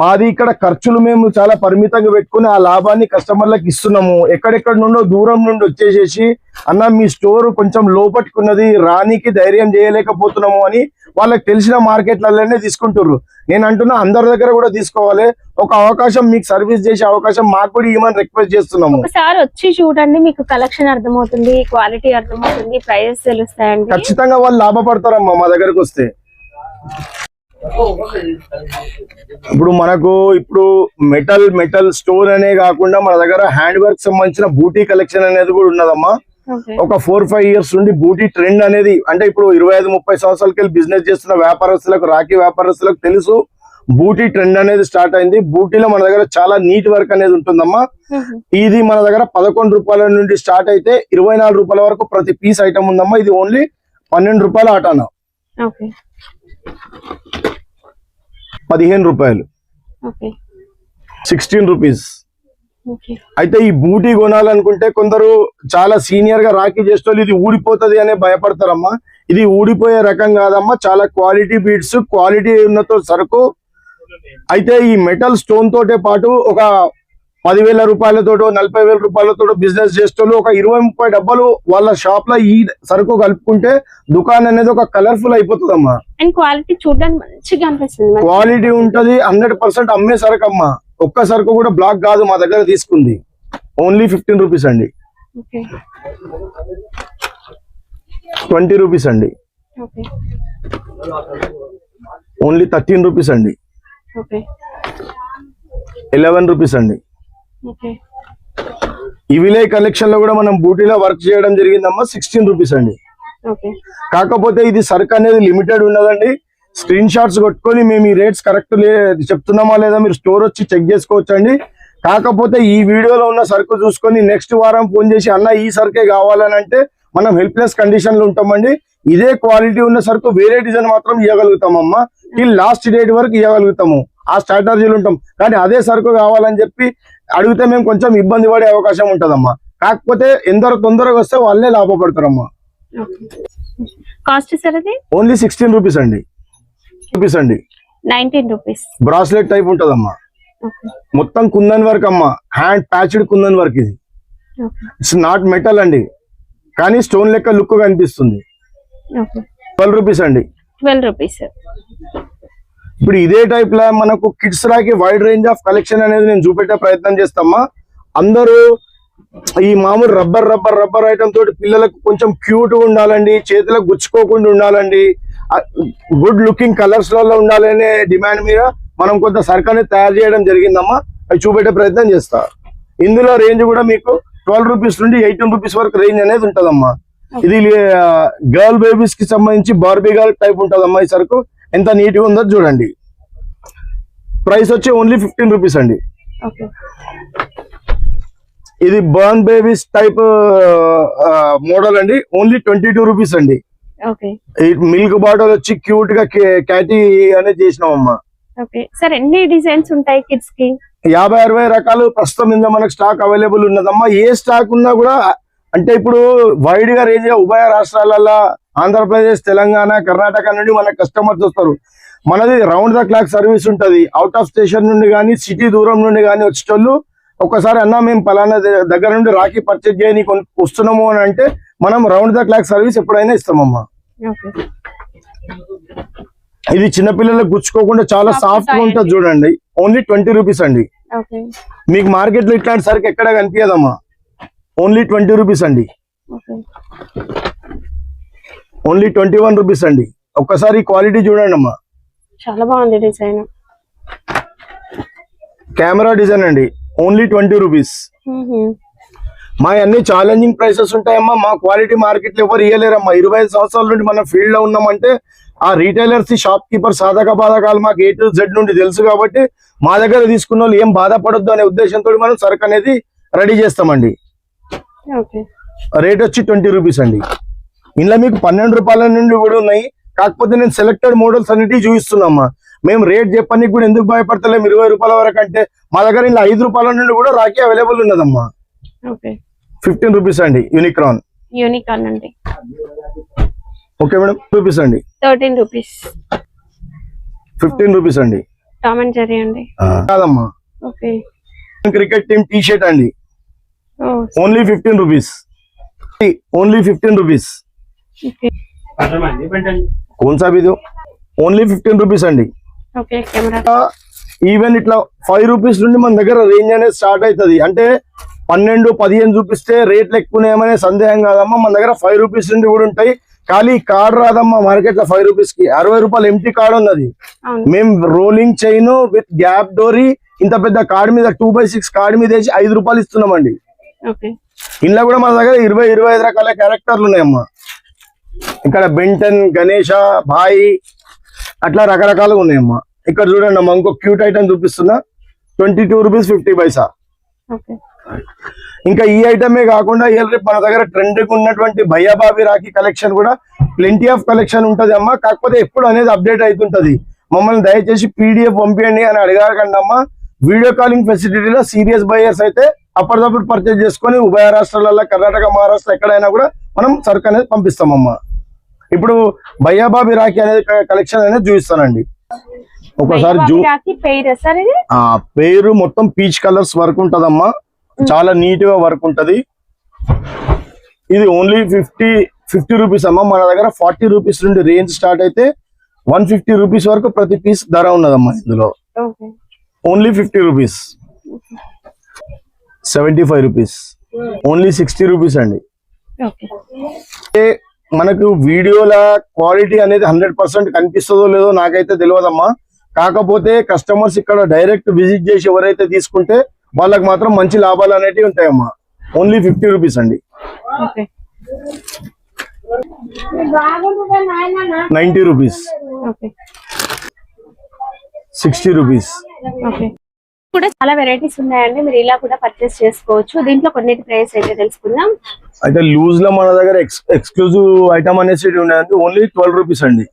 మాది ఇక్కడ ఖర్చులు మేము చాలా పరిమితంగా పెట్టుకుని ఆ లాభాన్ని కస్టమర్లకు ఇస్తున్నాము. ఎక్కడెక్కడ నుండో దూరం నుండి వచ్చేసేసి అన్న మీ స్టోర్ కొంచెం లోపట్టుకున్నది, రానికి ధైర్యం చేయలేకపోతున్నాము అని వాళ్ళకి తెలిసిన మార్కెట్లలోనే తీసుకుంటారు. నేను అంటున్నా అందరి దగ్గర కూడా తీసుకోవాలి. ఒక అవకాశం మీకు సర్వీస్ చేసే అవకాశం మాకు కూడా ఇవ్వమని రిక్వెస్ట్ చేస్తున్నాము. ఒకసారి వచ్చి చూడండి, మీకు కలెక్షన్ అర్థమవుతుంది, క్వాలిటీ అర్థమవుతుంది, ప్రైజెస్ తెలుస్తాయండి. ఖచ్చితంగా వాళ్ళు లాభపడతారమ్మా మా దగ్గరకు వస్తే. ఇప్పుడు మనకు మెటల్ స్టోర్ అనే కాకుండా మన దగ్గర హ్యాండ్ వర్క్ సంబంధించిన బూటీ కలెక్షన్ అనేది కూడా ఉన్నదమ్మా. ఒక 4-5 ఇయర్స్ నుండి బూటీ ట్రెండ్ అనేది, అంటే ఇప్పుడు 25-30 సంవత్సరాలకి బిజినెస్ చేస్తున్న వ్యాపారస్తులకు, రాఖీ వ్యాపారస్తులకు తెలుసు బూటీ ట్రెండ్ అనేది స్టార్ట్ అయింది. బూటీలో మన దగ్గర చాలా నీట్ వర్క్ అనేది ఉంటుందమ్మా. ఇది మన దగ్గర 11 రూపాయల నుండి స్టార్ట్ అయితే 24 రూపాయల వరకు ప్రతి పీస్ ఐటమ్ ఉందమ్మా. ఇది ఓన్లీ 12 రూపాయల ఆటానా, 15 రూపాయలు, 16 రూపీస్. అయితే ఈ బూటీ కొనాలనుకుంటే కొందరు చాలా సీనియర్ గా రాఖీ చేసేవాళ్ళు ఇది ఊడిపోతుంది అనే భయపడతారమ్మా. ఇది ఊడిపోయే రకం కాదమ్మా, చాలా క్వాలిటీ బీడ్స్, క్వాలిటీ ఉన్నతో సరుకు. అయితే ఈ మెటల్ స్టోన్ తోటే పాటు ఒక 10,000 రూపాయలతోటో 40,000 రూపాయలతో బిజినెస్ చేసేవాళ్ళు ఒక 20-30 డబ్బాలు వాళ్ళ షాప్ లో ఈ సరుకు కలుపుకుంటే దుకాణం అనేది ఒక కలర్ఫుల్ అయిపోతుందమ్మా. క్వాలిటీ చూడడానికి మంచిగా అనిపిస్తుంది, క్వాలిటీ ఉంటది, 100% అమ్మే సరుకు అమ్మా. ఒక్క సరుకు కూడా బ్లాక్ కాదు మా దగ్గర తీసుకుంది. ఓన్లీ 15 రూపీస్ అండి, 20 రూపీస్ అండి, ఓన్లీ 13 రూపీస్ అండి, 11 రూపీస్ అండి. ఈ విలే కలెక్షన్ లో కూడా మనం బూటీలో వర్క్ చేయడం జరిగిందమ్మా. 16 రూపీస్ అండి. కాకపోతే ఇది సరుకు అనేది లిమిటెడ్ ఉన్నదండి. స్క్రీన్ షాట్స్ కొట్టుకొని మేము ఈ రేట్స్ కరెక్ట్ చెప్తున్నామా లేదా మీరు స్టోర్ వచ్చి చెక్ చేసుకోవచ్చు అండి. కాకపోతే ఈ వీడియోలో ఉన్న సరుకు చూసుకొని నెక్స్ట్ వారం ఫోన్ చేసి అన్న ఈ సరుకే కావాలని అంటే మనం హెల్ప్లెస్ కండిషన్ లో ఉంటామండి. ఇదే క్వాలిటీ ఉన్న సరుకు వేరే డిజైన్ మాత్రం ఇవ్వగలుగుతామమ్మా. ఈ లాస్ట్ డేట్ వరకు ఇవ్వగలుగుతాము, ఆ స్ట్రాటజీలు ఉంటాం. కానీ అదే సరుకు కావాలని చెప్పి అడిగితే మేము కొంచెం ఇబ్బంది పడే అవకాశం ఉంటదమ్మా. కాకపోతే ఎందరో తొందరగా వస్తే వాళ్ళే లాభపడతారమ్మా. కాస్ట్ సార్ అది ఓన్లీ 16 రూపీస్ అండి, 19 రూపీస్. బ్రాస్లెట్ టైప్ ఉంటదమ్మా, మొత్తం కుందన్ వర్క్ అమ్మా, హ్యాండ్ ప్యాచ్డ్ కుందన్ వర్క్. ఇది ఇట్స్ నాట్ మెటల్ అండి, కానీ స్టోన్ లెక్క లుక్ కనిపిస్తుంది. 12 రూపీస్ అండి, 12 రూపీస్. ఇప్పుడు ఇదే టైప్ లా మనకు kids Rocky wide range of collection అనేది నేను చూపెట్టే ప్రయత్నం చేస్తామా. అందరూ ఈ మామూలు రబ్బర్ ఐటమ్ తోటి పిల్లలకు కొంచెం క్యూట్ గా ఉండాలండి, చేతులకు గుచ్చుకోకుండా ఉండాలండి, గుడ్ లుకింగ్ కలర్స్ లలో ఉండాలనే డిమాండ్ మీద మనం కొంత సరుకు అనేది తయారు చేయడం జరిగిందమ్మా. అవి చూపెట్టే ప్రయత్నం చేస్తా. ఇందులో రేంజ్ కూడా మీకు 12 రూపీస్ నుండి 18 రూపీస్ వరకు రేంజ్ అనేది ఉంటదమ్మా. ఇది గర్ల్ బేబీస్ కి సంబంధించి బార్బీ గర్ల్ టైప్ ఉంటదమ్మా. ఈ సరుకు ఎంత నీట్ గా ఉందో చూడండి. ప్రైస్ వచ్చి ఓన్లీ 15 రూపీస్ అండి. ఇది బర్న్ బేబీస్ టైప్ మోడల్ అండి. ఓన్లీ 22 రూపీస్ అండి. ఓకే మిల్క్ బాటిల్ వచ్చి క్యూట్ గా క్యాటీ అనేది చేసినాం అమ్మా. ఓకే సార్ ఎన్ని డిజైన్స్ ఉంటాయి కిడ్స్ కి? 50-60 రకాలు ప్రస్తుతం ఇందులో మనకు స్టాక్ అవైలబుల్ ఉన్నదమ్మా. ఏ స్టాక్ ఉన్నా కూడా అంటే ఇప్పుడు వైడ్ గా రేంజ్ ఉభయ రాష్ట్రాలలో ఆంధ్రప్రదేశ్, తెలంగాణ, కర్ణాటక నుండి మన కస్టమర్స్ వస్తారు. మనది రౌండ్ ద క్లాక్ సర్వీస్ ఉంటది. అవుట్ ఆఫ్ స్టేషన్ నుండి కానీ సిటీ దూరం నుండి కానీ వచ్చేటోళ్ళు ఒక్కసారి అన్నా మేము పలానా దగ్గర నుండి రాఖీ పర్చేజ్ చేయని వస్తున్నాము అని అంటే మనం రౌండ్ ద క్లాక్ సర్వీస్ ఎప్పుడైనా ఇస్తామమ్మా. ఇది చిన్నపిల్లలకు గుచ్చుకోకుండా చాలా సాఫ్ట్ గా ఉంటుంది చూడండి. ఓన్లీ 20 రూపీస్ అండి. మీకు మార్కెట్ లో ఇట్లాంటి సరికి ఎక్కడ కనిపించదమ్మా. ఓన్లీ 20 రూపీస్ అండి. ఓన్లీ 21 రూపీస్ అండి. ఒక్కసారి క్వాలిటీ చూడండి అమ్మా, చాలా బాగుంది డిజైన్. కెమెరా డిజైన్ అండి. Only 20 rupees. మా అన్ని ఛాలెంజింగ్ ప్రైసెస్ ఉంటాయమ్మా. మా క్వాలిటీ మార్కెట్ లో ఎవరు ఇయ్యలేరమ్మా. 25 సంవత్సరాల నుండి మన ఫీల్డ్ లో ఉన్నామంటే ఆ రీటైలర్స్, షాప్ కీపర్ సాధక బాధకాలు మాకు A to Z నుండి తెలుసు కాబట్టి మా దగ్గర తీసుకున్న వాళ్ళు ఏం బాధపడొద్దు అనే ఉద్దేశంతో మనం సరుకు అనేది రెడీ చేస్తామండి. రేట్ వచ్చి 20 రూపీస్ అండి. ఇందులో మీకు 12 రూపాయల నుండి కూడా ఉన్నాయి. కాకపోతే నేను సెలెక్టెడ్ మోడల్స్ అన్నిటి చూపిస్తున్నామ్మా. మేము రేట్ చెప్పడానికి కూడా ఎందుకు భయపడతలేము 20 రూపాయల వరకు అంటే మా దగ్గర ఇలా 5 రూపాయల నుండి కూడా రాఖీ అవైలబుల్ ఉన్నదమ్మా. 15 రూపీస్ అండి. యూనికార్న్ అండి. Okay madam. రూపీస్ అండి. 13 రూపీస్. 15 రూపీస్ అండి. టామ్ అండ్ జెర్రీ అండి. కాదమ్మా. క్రికెట్ టీమ్ టీ షర్ట్ అండి. Only 15 rupees. Only 15 rupees. कौन सा भी दो ఓన్లీ 15 రూపీస్ అండి. ఈవెన్ ఇట్లా 5 రూపీస్ నుండి మన దగ్గర రేంజ్ అనేది స్టార్ట్ అవుతుంది. అంటే 12-15 చూపిస్తే రేట్లు ఎక్కువనేమనే సందేహం కాదమ్మా. మన దగ్గర 5 రూపీస్ నుండి కూడా ఉంటాయి. ఖాళీ కార్డ్ రాదమ్మా మార్కెట్ లో. 5 రూపీస్ కి 60 రూపాయలు ఎంటీ కార్డ్ ఉన్నది. మేము రోలింగ్ చైన్ విత్ గ్యాప్ డోరీ ఇంత పెద్ద కార్డ్ మీద 2/6 కార్డ్ మీద వేసి 5 రూపాయలు ఇస్తున్నామండి. ఇంట్లో కూడా మన దగ్గర 20-25 రకాల క్యారెక్టర్లు ఉన్నాయమ్మా. ఇక్కడ బెంటన్, గణేష, భాయ్ అట్లా రకరకాలుగా ఉన్నాయమ్మా. ఇక్కడ చూడండి అమ్మా, ఇంకో క్యూట్ ఐటమ్ చూపిస్తున్నా. 22 రూపీస్ 50 పైసా. ఇంకా ఈ ఐటమే కాకుండా రేపు మన దగ్గర ట్రెండ్ ఉన్నటువంటి భయ్యాబాబీ రాఖీ కలెక్షన్ కూడా ప్లెంటీ ఆఫ్ కలెక్షన్ ఉంటది అమ్మా. కాకపోతే ఎప్పుడు అనేది అప్డేట్ అవుతుంటది. మమ్మల్ని దయచేసి PDF పంపించండి అని అడగకండి అమ్మా. వీడియో కాలింగ్ ఫెసిలిటీలో సీరియస్ బయర్స్ అయితే అప్పటిదప్పుడు పర్చేజ్ చేసుకొని ఉభయ రాష్ట్రాలలో కర్ణాటక, మహారాష్ట్ర ఎక్కడైనా కూడా మనం సరుకు అనేది పంపిస్తామమ్మా. ఇప్పుడు భయ్యాబాబీ రాఖీ అనేది కలెక్షన్ అనేది చూపిస్తానండి. ఒకసారి పేరు మొత్తం పీచ్ కలర్స్ వర్క్ ఉంటదమ్మా. చాలా నీట్ గా వర్క్ ఉంటది. ఇది ఓన్లీ 50 రూపీస్ అమ్మా. మన దగ్గర 40 రూపీస్ నుండి రేంజ్ స్టార్ట్ అయితే 150 రూపీస్ వరకు ప్రతి పీస్ ధర ఉన్నదమ్మా. ఇందులో only 50 rupees. 75 rupees. Only 60 rupees అండి. మనకు వీడియోల క్వాలిటీ అనేది 100% కనిపిస్తుందో లేదో నాకైతే తెలియదమ్మా. కాకపోతే కస్టమర్స్ ఇక్కడ డైరెక్ట్ విజిట్ చేసి ఎవరైతే తీసుకుంటే వాళ్ళకి మాత్రం మంచి లాభాలు అనేటివి ఉంటాయమ్మా. ఓన్లీ 50 రూపీస్ అండి. 90 రూపీస్. 60 రూపీస్. కూడా చాలా వెరైటీస్ ఉన్నాయండి. మీరు ఇలా కూడా పర్చేస్ చేసుకోవచ్చు. దీంట్లో కొన్నిటి ప్రైస్ అయితే తెలుసుకుందాం. అయితే లూజ్ లో మన దగ్గర ఎక్స్క్లూజివ్ ఐటమ్ అనేసి ఉన్నాయండి. ఓన్లీ 12 రూపీస్ అండి.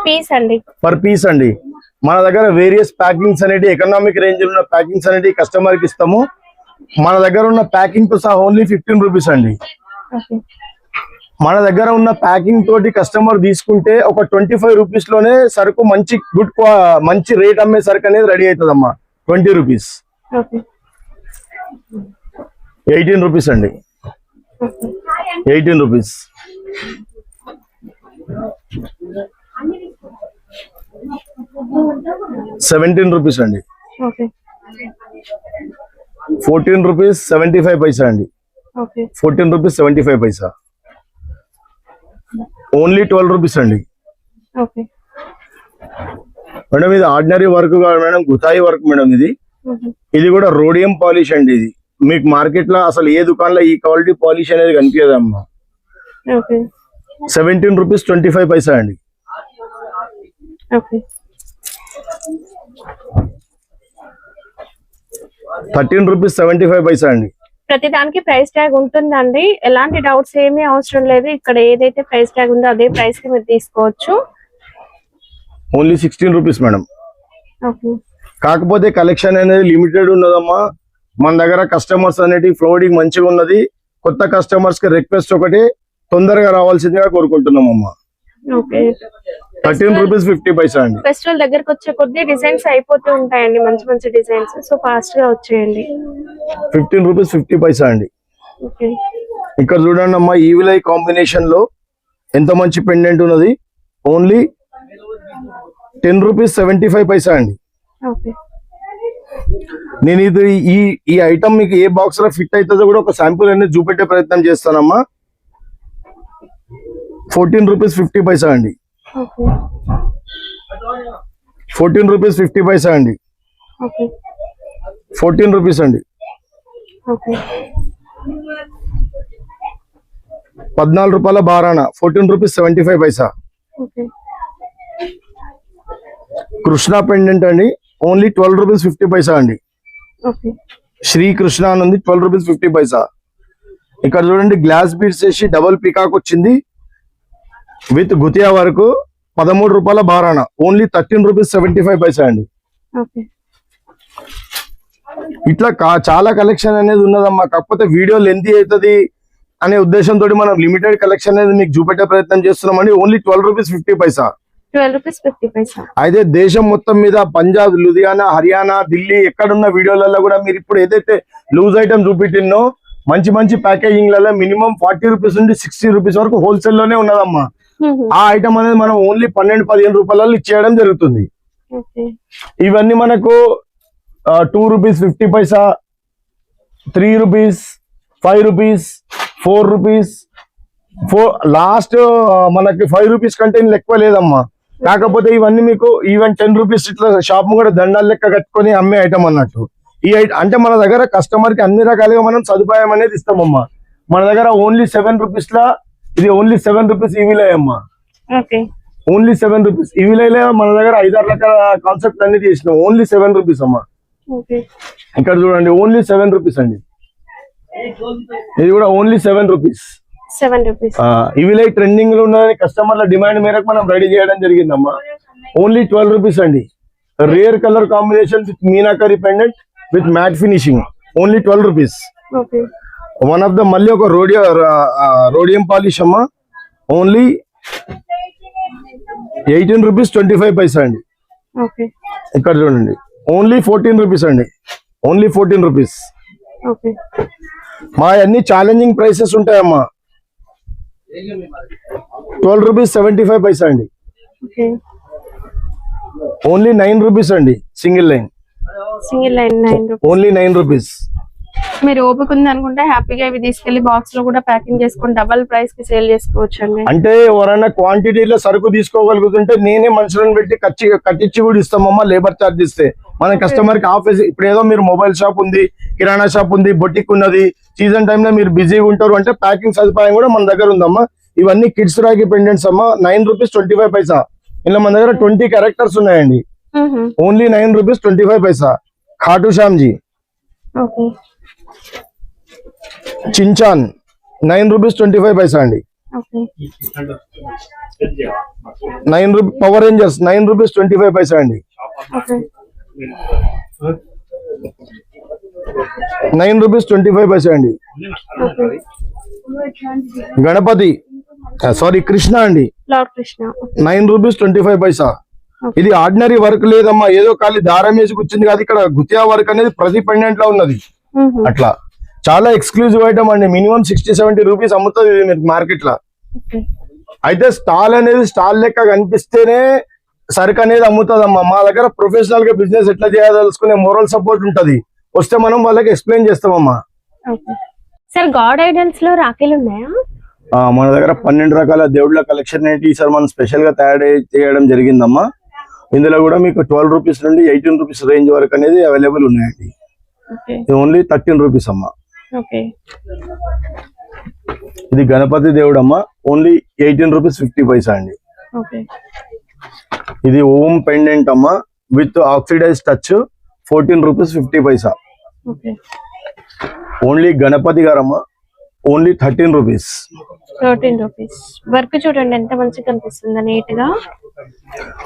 పీస్ అండి. పర్ పీస్ అండి. మన దగ్గర వేరియస్ ప్యాకింగ్స్ అనేవి ఎకనామిక్ రేంజ్ లో ఉన్న ప్యాకింగ్స్ అనేవి కస్టమర్ కి ఇస్తాము. మన దగ్గర ఉన్న ప్యాకింగ్ తో సహా ఓన్లీ 15 రూపీస్ అండి. మన దగ్గర ఉన్న ప్యాకింగ్ తోటి కస్టమర్ తీసుకుంటే ఒక 25 రూపీస్ లోనే సరుకు మంచి రేట్ అమ్మే సరుకు అనేది రెడీ అవుతుందమ్మా. 20 రూపీస్. 18 రూపీస్ అండి. 18 రూపీస్. 17 రూపీస్ అండి. 14 రూపీస్ 75 పైసా అండి. 14 రూపీస్ 75 పైసా. ఓన్లీ 12 రూపీస్ అండి. మేడం ఇది ఆర్డినరీ వర్క్ కాదు మేడం, గుతాయి వర్క్ మేడం. ఇది కూడా రోడియం పాలిష్ అండి. ఇది మీకు మార్కెట్ లో అసలు ఏ దుకాణంలో ఈ క్వాలిటీ పాలిష్ అనేది కనిపించదమ్మా. 17 రూపీస్ 25 పైసా అండి. 13 రూపీస్ 75 పైసా అండి. ప్రతి దానికి ప్రైస్ ట్యాగ్ ఉంటుందండి, ఎలాంటి డౌట్స్ ఏమీ అవసరం లేదు. ఇక్కడ ఏదైతే ప్రైస్ ట్యాగ్ ఉందో అదే ప్రైస్ కి మీరు తీసుకోవచ్చు. Only 16 rupees madam. ఓకే, కాకపోతే కలెక్షన్ అనేది లిమిటెడ్ ఉన్నదమ్మా. మన దగ్గర కస్టమర్స్ అనేది ఫ్లోడింగ్ మంచిగా ఉన్నది. కొత్త కస్టమర్స్ కి రిక్వెస్ట్ ఒకటి, తొందరగా రావాల్సిందిగా కోరుకుంటున్నామమ్మా. ఓకే. 13 రూపీస్ 50 పైసా అండి. ఫెస్టివల్ దగ్గరకు వచ్చే కొద్ది డిజైన్స్ అయిపోతూ ఉంటాయండి, మంచి మంచి డిజైన్స్. సో ఫాస్ట్ గా వచ్చేయండి. 15 రూపీస్ 50 పైసా అండి. ఓకే. ఇక్కడ చూడండి అమ్మా, ఈవిల్ ఐ కాంబినేషన్ లో ఎంత మంచి పెండెంట్ ఉన్నది. ఓన్లీ 10 రూపీస్ 75 పైసా అండి. ఓకే. నేను ఇది ఈ ఐటమ్ మీకు ఏ బాక్స్ లో ఫిట్ అవుతుందో కూడా ఒక శాంపుల్ అనేది చూపెట్టే ప్రయత్నం చేస్తానమ్మా. 14 రూపీస్ 50 పైసా అండి. ఓకే. 14 రూపీస్ 50 పైసా అండి. ఓకే. 14 రూపీస్ అండి. ఓకే. 14 రూపాయల బారానా, 14 రూపీస్ 75 పైసా. ఓకే. కృష్ణ పెండెంట్ అండి, ఓన్లీ 12 రూపీస్ 50 పైసా అండి. ఓకే. శ్రీ కృష్ణ అని ఉంది, 12 రూపీస్ 50 పైసా. ఇక్కడ చూడండి, గ్లాస్ బీడ్స్ వేసి డబుల్ పీకాక్ వచ్చింది విత్ గుతియా వరకు, 13 రూపాయల బారానా, ఓన్లీ 13 రూపీస్ 75 పైసా అండి. ఓకే. ఇట్లా చాలా కలెక్షన్ అనేది ఉన్నదమ్మా. కాకపోతే వీడియో లెంతీ అవుతుంది అనే ఉద్దేశంతో మనం లిమిటెడ్ కలెక్షన్ అనేది మీకు చూపెట్టే ప్రయత్నం చేస్తున్నామండి. ఓన్లీ 12 రూపీస్ 50 పైసా. 12 రూపీస్ 50 పైసా. అయితే దేశం మొత్తం మీద పంజాబ్, లుధియానా, హర్యానా, ఢిల్లీ ఎక్కడున్న వీడియోలలో కూడా మీరు ఇప్పుడు ఏదైతే లూజ్ ఐటమ్ చూపెట్టినో మంచి మంచి ప్యాకేజింగ్ లలో మినిమం 40 రూపీస్ నుండి 60 రూపీస్ వరకు హోల్సేల్ లోనే ఉన్నదమ్మా. ఆ ఐటమ్ అనేది మనం ఓన్లీ 12-15 రూపాయలలో ఇచ్చేయడం జరుగుతుంది. ఓకే. ఇవన్నీ మనకు 2 రూపీస్ 50 పైసా, 3 రూపీస్, 5 రూపీస్, 4 రూపీస్, లాస్ట్ మనకి 5 రూపీస్ కంటే ఎక్కువ లేదమ్మా. కాకపోతే ఇవన్నీ మీకు ఈవెన్ 10 రూపీస్ ఇట్లా షాప్ కూడా దండాలు లెక్క కట్టుకొని అమ్మే ఐటమ్ అన్నట్టు. అంటే మన దగ్గర కస్టమర్ కి అన్ని రకాలుగా మనం సదుపాయం అనేది ఇస్తామమ్మా. మన దగ్గర ఓన్లీ 7 రూపీస్ లా ఇది ఓన్లీ 7 రూపీస్ ఈవిలై అమ్మా. ఓకే. ఓన్లీ 7 రూపీస్ ఈవిలైలో మన దగ్గర 5-6 రకాల కాన్సెప్ట్ అన్ని చేసినాం. ఓన్లీ 7 రూపీస్ అమ్మా. ఓకే. ఇక్కడ చూడండి, ఓన్లీ 7 రూపీస్ అండి. ఇది కూడా only 7 rupees. 7 rupees. Evil eye trending లో ఉన్నదని కస్టమర్ల డిమాండ్ మేరకు మనం రెడీ చేయడం జరిగిందమ్మా. ఓన్లీ 12 రూపీస్ అండి. Rare colour combination with meenakari pendant with matte finishing, only 12 rupees. Okay. One of the మళ్ళీ ఒక రోడియం పాలిష్ అమ్మా, ఓన్లీ 18 రూపీస్ 25 పైసా అండి. ఓకే. ఇక్కడ చూడండి, ఓన్లీ 14 రూపీస్ అండి. Only 14 rupees. ఓకే. మా అన్ని ఛాలెంజింగ్ ప్రైసెస్ ఉంటాయమ్మా. 12 రూపీస్ 75 పైసా అండి. ఓకే. ఓన్లీ 9 రూపీస్ అండి. Single line single line 9 rupees. Only 9 rupees. మీరు ఓపిక ఉంది అనుకుంటే హ్యాపీగా ఇవి తీసుకెళ్లి బాక్స్ లో కూడా ప్యాకింగ్ చేసుకొని డబల్ ప్రైస్ కి సేల్ చేసుకోవచ్చు అండి. అంటే ఎవరైనా క్వాంటిటీలో సరుకు తీసుకోగలుగుతుంటే నేనే మనుషులను పెట్టి కట్టించి కూడా ఇస్తామమ్మా. లేబర్ ఛార్జ్ ఇస్తే మన కస్టమర్ కి ఆఫీస్, ఇప్పుడు ఏదో మీరు మొబైల్ షాప్ ఉంది, కిరాణా షాప్ ఉంది, బొటిక్ ఉన్నది, సీజన్ టైంలో మీరు బిజీగా ఉంటారు అంటే ప్యాకింగ్ సదుపాయం కూడా మన దగ్గర ఉందమ్మా. ఇవన్నీ కిడ్స్ రాగి పెండెంట్స్ అమ్మా, 9 రూపీస్ 25 పైసా. ఇలా మన దగ్గర 20 క్యారెక్టర్స్ ఉన్నాయండి. Only 9 rupees 25 paisa. Khatu Shyamji, okay. Shinchan 9 rupees 25 paisa అండి. Okay. 9 rupees. Power Rangers 9 rupees 25 paisa అండి. ఓకే. 9 రూపీస్ 25 పైసా అండి. గణపతి సారీ కృష్ణ అండి, లార్డ్ కృష్ణ 9 రూపీస్ 25 పైసా. ఇది ఆర్డినరీ వర్క్ లేదమ్మా, ఏదో ఖాళీ దారం వేసి కూర్చుంది కాదు. ఇక్కడ గుతియా వర్క్ అనేది ప్రతి పెండెంట్ లో ఉన్నది. అట్లా చాలా ఎక్స్క్లూజివ్ ఐటమ్ అండి. మినిమం 60-70 రూపీస్ అమ్ముతుంది మీకు మార్కెట్ లో. అయితే స్టాల్ అనేది స్టాల్ లెక్క కనిపిస్తేనే సరుకు అనేది అమ్ముతుందమ్మా. మా దగ్గర ప్రొఫెషనల్ గా బిజినెస్ ఎట్లా చేయదలుచుకునే మోరల్ సపోర్ట్ ఉంటది. వస్తే మనం వాళ్ళకి ఎక్స్ప్లెయిన్ చేస్తామమ్మా. సార్ గాడ్ ఐడల్స్ లో రాఖీలు ఉన్నాయా? మన దగ్గర 12 రకాల దేవుళ్ళ కలెక్షన్ అనేది ఈసారి మనం స్పెషల్ గా తయారు చేయడం జరిగిందమ్మా. ఇందులో కూడా మీకు 12 రూపీస్ నుండి 18 రూపీస్ రేంజ్ వరకు అనేది అవైలబుల్ ఉన్నాయండి. ఇది ఓన్లీ 13 రూపీస్ అమ్మా. ఇది గణపతి దేవుడు అమ్మా, ఓన్లీ 18 రూపీస్ 50 పైసా అండి. ఇది ఓం పెండెంట్ అమ్మా with oxidise touch, 14 rupees 50 paisa. Okay. Only Ganapati గారమ్మ, ఓన్లీ 13 రూపీస్. 13 రూపీస్. వర్క్ చూడండి ఎంత మంచిగా కనిపిస్తుందో నీట్ గా.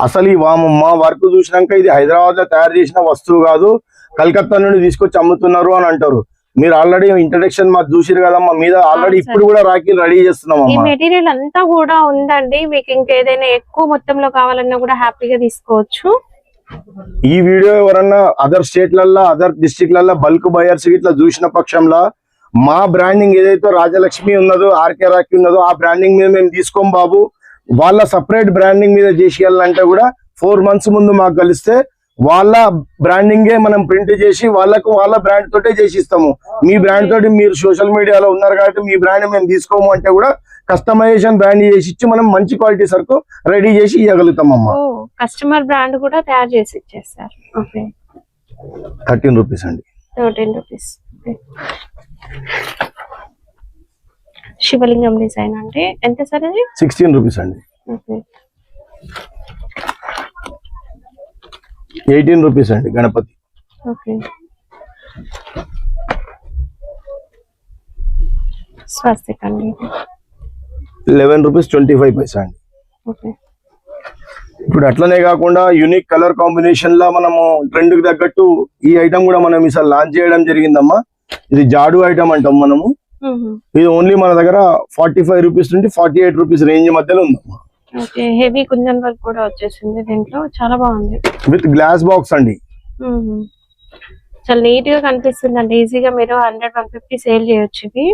అసలు ఈ మా వర్క్ చూసినాక ఇది హైదరాబాద్ లో తయారు చేసిన వస్తువు కాదు, కలకత్తా నుండి తీసుకొచ్చి అమ్ముతున్నారు అని అంటారు. మీరు ఆల్రెడీ ఇంట్రడక్షన్ మాకు చూసిరు కదమ్మా, మీద ఆల్రెడీ ఇప్పుడు కూడా రాఖీలు రెడీ చేస్తున్నాం. ఈ మెటీరియల్ అంతా కూడా ఉందండి, మీకు ఇంకేదైనా ఎక్కువ మొత్తంలో కావాలన్నా కూడా హ్యాపీగా తీసుకోవచ్చు. ఈ వీడియో ఎవరన్నా అదర్ స్టేట్లల్లో అదర్ డిస్ట్రిక్ట్లలో బల్క్ బయర్స్ ఇట్లా చూసిన పక్షంలో మా బ్రాండింగ్ ఏదైతే రాజలక్ష్మి ఉన్నదో, ఆర్కే రాఖీ ఉన్నదో ఆ బ్రాండింగ్ మీద మేము తీసుకోం బాబు. వాళ్ళ సపరేట్ బ్రాండింగ్ మీద చేసేయాలంటే కూడా 4 months ముందు మాకు కలిస్తే వాళ్ళ బ్రాండింగే మనం ప్రింట్ చేసి వాళ్ళకు వాళ్ళ బ్రాండ్ తోటే చేసి ఇస్తాము. మీ బ్రాండ్ తోటి మీరు సోషల్ మీడియాలో ఉన్నారు కాబట్టి మీ బ్రాండ్ మేము తీసుకోము అంటే కూడా కస్టమైజేషన్ బ్రాండ్ చేసి ఇచ్చి మనం మంచి క్వాలిటీ సరుకు రెడీ చేసి ఇవ్వగలుగుతాం అమ్మా. కస్టమర్ బ్రాండ్ కూడా తయారు చేసి ఇచ్చేస్తారు. ఓకే. 13 రూపీస్ అండి. 13 రూపీస్. శివలింగం డిజైన్ అంటే ఎంత సార్ అది? 16 రూపీస్ అండి. ఓకే. 18 రూపీస్ అండి గణపతి. ఓకే. స్వస్తిక్ అండి. 11 రూపీస్ 25 పైసా అండి. ఓకే. ఇప్పుడు అట్లనే కాకుండా యూనిక్ కలర్ కాంబినేషన్ లా మనము ట్రెండ్ కి తగ్గట్టు ఈ ఐటమ్ కూడా మనం ఈసారి లాంచ్ చేయడం జరిగిందమ్మా. ఇది జాడు ఐటమ్ అంటాం మనము. ఇది ఓన్లీ మన దగ్గర 45 రూపీస్ నుండి 48 రూపీస్ రేంజ్ మధ్యలో ఉందమ్మా. ఓకే. హెవీ కుందన్ వర్క్ కూడా వచ్చేసింది దీంట్లో, చాలా బాగుంది. విత్ గ్లాస్ బాక్స్ అండి. చాలా నీట్ గా కనిపిస్తుంది అండి. ఈజీగా మీరు 100-150 సేల్ చేయొచ్చు ఇవి.